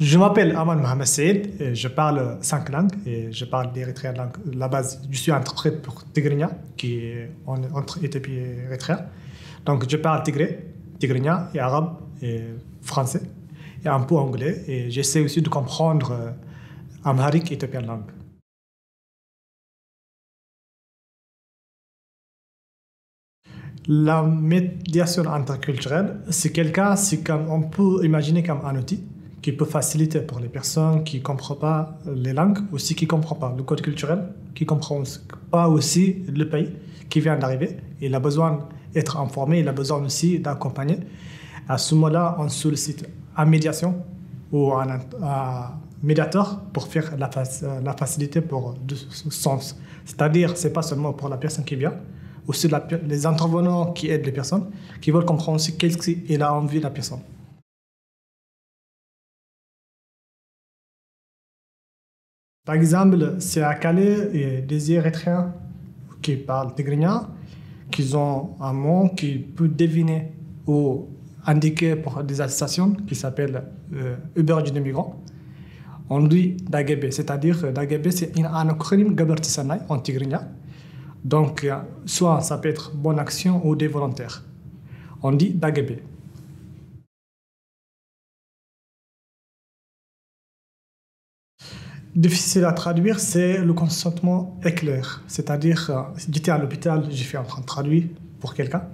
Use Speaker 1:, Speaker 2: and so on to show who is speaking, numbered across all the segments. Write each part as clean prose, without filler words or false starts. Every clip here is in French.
Speaker 1: Je m'appelle Aman Mohamed Saïd, et je parle 5 langues et je parle l'érythréen langue. La base, je suis interprète pour Tigrinya, qui est entre Éthiopie et Érythrée. Donc je parle Tigrinya et arabe et français et un peu anglais. Et j'essaie aussi de comprendre amharique et éthiopienne langue. La médiation interculturelle, c'est comme on peut imaginer comme un outil qui peut faciliter pour les personnes qui ne comprennent pas les langues, aussi qui ne comprennent pas le code culturel, qui ne comprennent pas aussi le pays qui vient d'arriver. Il a besoin d'être informé, il a besoin aussi d'accompagner. À ce moment-là, on sollicite un médiation ou un médiateur pour faire la facilité pour deux sens. C'est-à-dire, ce n'est pas seulement pour la personne qui vient, aussi les intervenants qui aident les personnes, qui veulent comprendre aussi qu'est-ce qu'il a envie de la personne. Par exemple, c'est à Calais, il y a des Érythréens qui parlent tigrinien, qui ont un mot qui peut deviner ou indiquer pour des associations qui s'appellent Uber du migrant. On dit Dagébé, c'est-à-dire Dagébé, c'est un acronyme Gabertisanai en tigrinien. Donc, soit ça peut être bonne action ou des volontaires. On dit Dagébé. Difficile à traduire, c'est le consentement éclair. C'est-à-dire, j'étais à l'hôpital, j'ai fait en train de traduire pour quelqu'un.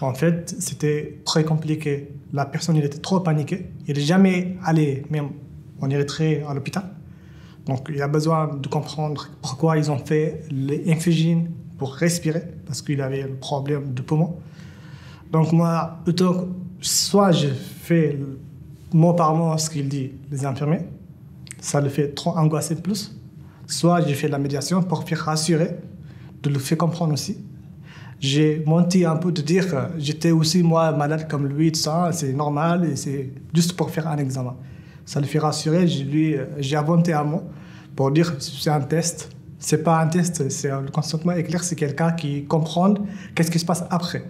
Speaker 1: En fait, c'était très compliqué. La personne, il était trop paniquée. Il n'est jamais allé, même en Érythrée, à l'hôpital. Donc, il y a besoin de comprendre pourquoi ils ont fait les infugines pour respirer, parce qu'il avait un problème de poumon. Donc, moi, plutôt, soit je fais mot par mot ce qu'il dit, les infirmiers, ça le fait trop angoisser plus. Soit j'ai fait la médiation pour faire rassurer, de le faire comprendre aussi. J'ai menti un peu de dire que j'étais aussi moi malade comme lui, tout ça, c'est normal, et c'est juste pour faire un examen. Ça le fait rassurer, j'ai inventé un mot pour dire que c'est un test. C'est pas un test, c'est le consentement éclair, c'est quelqu'un qui comprend qu'est-ce qui se passe après.